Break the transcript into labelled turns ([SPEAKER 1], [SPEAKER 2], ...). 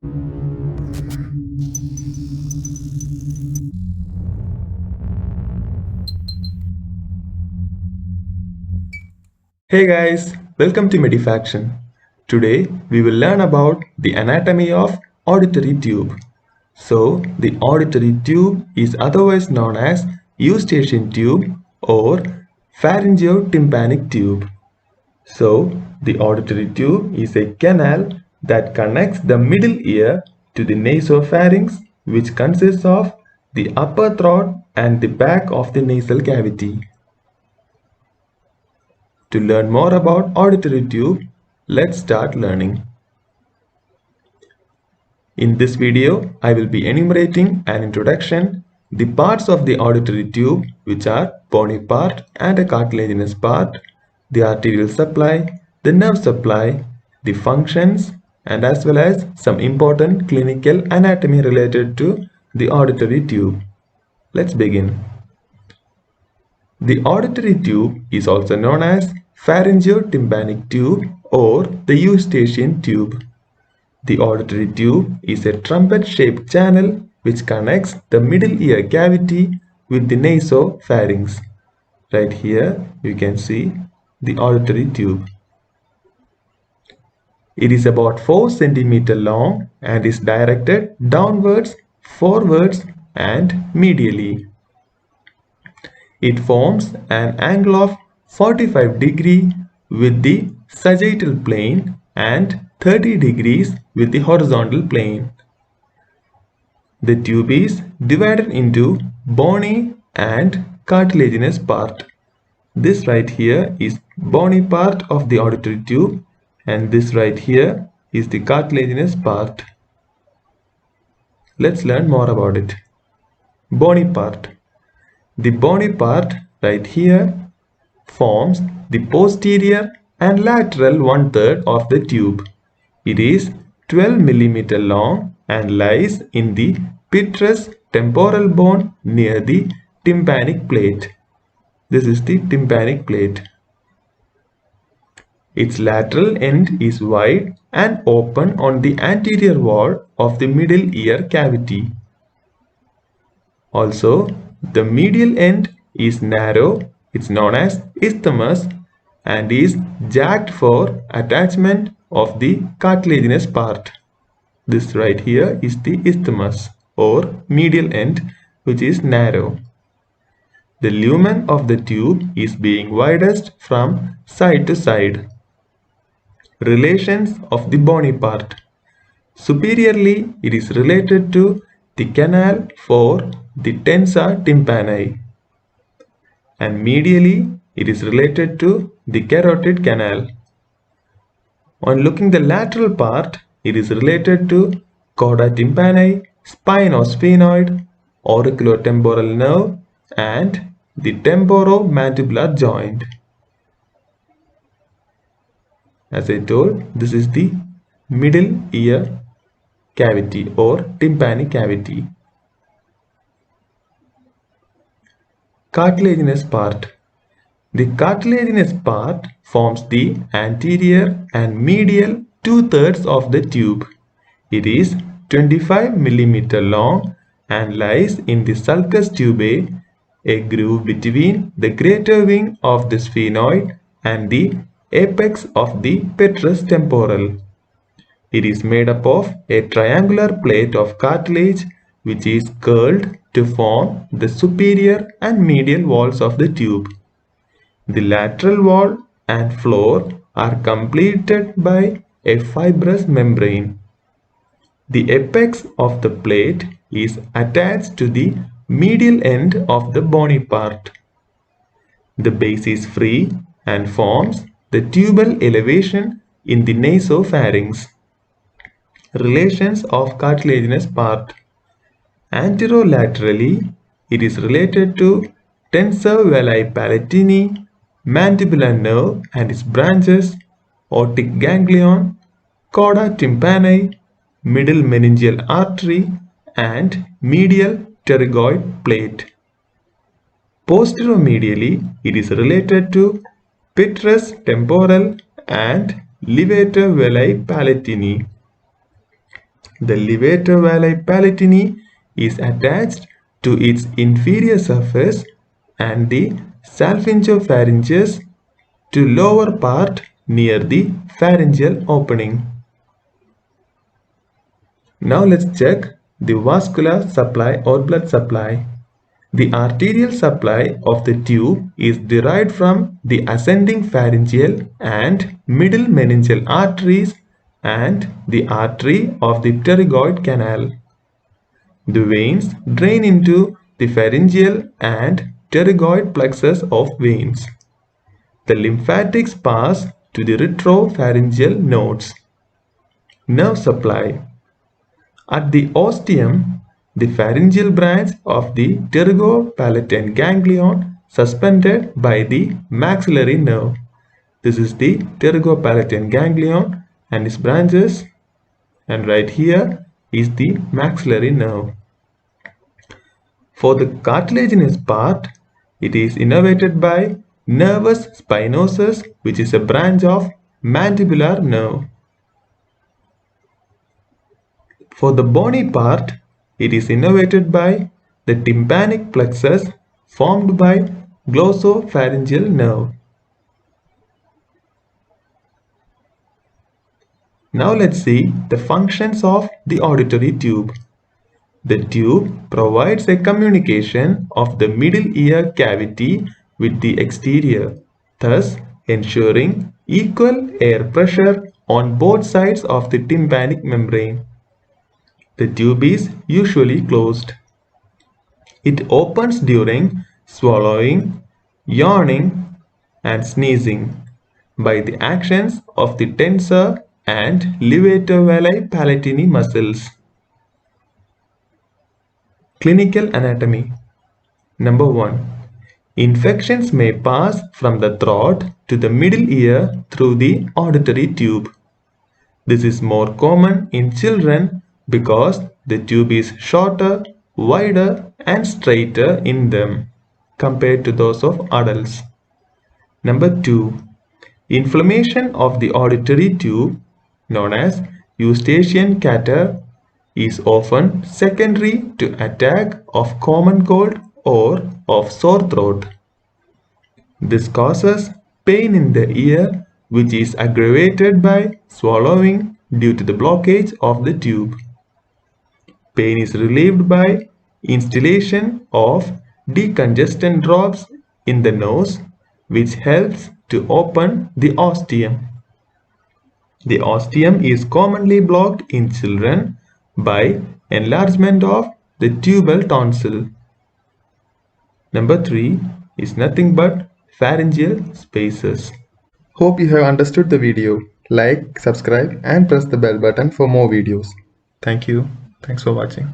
[SPEAKER 1] Hey guys, welcome to Medifaction. Today we will learn about the anatomy of auditory tube. So, the auditory tube is otherwise known as eustachian tube or pharyngeotympanic tube. So, the auditory tube is a canal that connects the middle ear to the nasopharynx, which consists of the upper throat and the back of the nasal cavity. To learn more about auditory tube, let's start learning. In this video, I will be enumerating an introduction, the parts of the auditory tube, which are bony part and a cartilaginous part, the arterial supply, the nerve supply, the functions, and as well as some important clinical anatomy related to the auditory tube. Let's begin. The auditory tube is also known as pharyngeotympanic tube or the eustachian tube. The auditory tube is a trumpet-shaped channel which connects the middle ear cavity with the nasopharynx. Right here you can see the auditory tube. It is about 4 cm long and is directed downwards, forwards and medially. It forms an angle of 45 degrees with the sagittal plane and 30 degrees with the horizontal plane. The tube is divided into bony and cartilaginous part. This right here is bony part of the auditory tube and this right here is the cartilaginous part. Let's learn more about it. Bony part. The bony part right here forms the posterior and lateral 1/3 of the tube. It is 12 mm long and lies in the petrous temporal bone near the tympanic plate. This is the tympanic plate. Its lateral end is wide and open on the anterior wall of the middle ear cavity. Also, the medial end is narrow, it's known as isthmus and is jagged for attachment of the cartilaginous part. This right here is the isthmus or medial end which is narrow. The lumen of the tube is being widest from side to side. Relations of the bony part. Superiorly, it is related to the canal for the tensa tympani, and medially it is related to the carotid canal. On looking the lateral part, it is related to chorda tympani, spinosphenoid, auriculotemporal nerve and the temporomandibular joint. As I told, this is the middle ear cavity or tympanic cavity. Cartilaginous part. The cartilaginous part forms the anterior and medial 2/3 of the tube. It is 25 mm long and lies in the sulcus tubae, a groove between the greater wing of the sphenoid and the apex of the petrous temporal. It is made up of a triangular plate of cartilage which is curled to form the superior and medial walls of the tube. The lateral wall and floor are completed by a fibrous membrane. The apex of the plate is attached to the medial end of the bony part. The base is free and forms the tubal elevation in the nasopharynx. Relations of cartilaginous part. Anterolaterally, it is related to tensor veli palatini, mandibular nerve and its branches, otic ganglion, chorda tympani, middle meningeal artery and medial pterygoid plate. Posteromedially, it is related to petrous temporal and levator veli palatini. The levator valli palatini is attached to its inferior surface and the salpingopharyngeus to lower part near the pharyngeal opening. Now let's check the vascular supply or blood supply. The arterial supply of the tube is derived from the ascending pharyngeal and middle meningeal arteries and the artery of the pterygoid canal. The veins drain into the pharyngeal and pterygoid plexus of veins. The lymphatics pass to the retropharyngeal nodes. Nerve supply. At the ostium, the pharyngeal branch of the pterygopalatine ganglion suspended by the maxillary nerve. This is the pterygopalatine ganglion and its branches, and right here is the maxillary nerve. For the cartilaginous part, it is innervated by nervus spinosus, which is a branch of mandibular nerve. For the bony part, it is innervated by the tympanic plexus formed by glossopharyngeal nerve. Now let's see the functions of the auditory tube. The tube provides a communication of the middle ear cavity with the exterior, thus ensuring equal air pressure on both sides of the tympanic membrane. The tube is usually closed. It opens during swallowing, yawning, and sneezing by the actions of the tensor and levator valli palatini muscles. Clinical anatomy. Number 1. Infections may pass from the throat to the middle ear through the auditory tube. This is more common in children because the tube is shorter, wider, and straighter in them compared to those of adults. Number 2. Inflammation of the auditory tube, known as Eustachian catarrh, is often secondary to attack of common cold or of sore throat. This causes pain in the ear, which is aggravated by swallowing due to the blockage of the tube. Pain is relieved by instillation of decongestant drops in the nose, which helps to open the ostium. The ostium is commonly blocked in children by enlargement of the tubal tonsil. Number 3 is nothing but pharyngeal spaces. Hope you have understood the video. Like, subscribe and press the bell button for more videos. Thank you. Thanks for watching.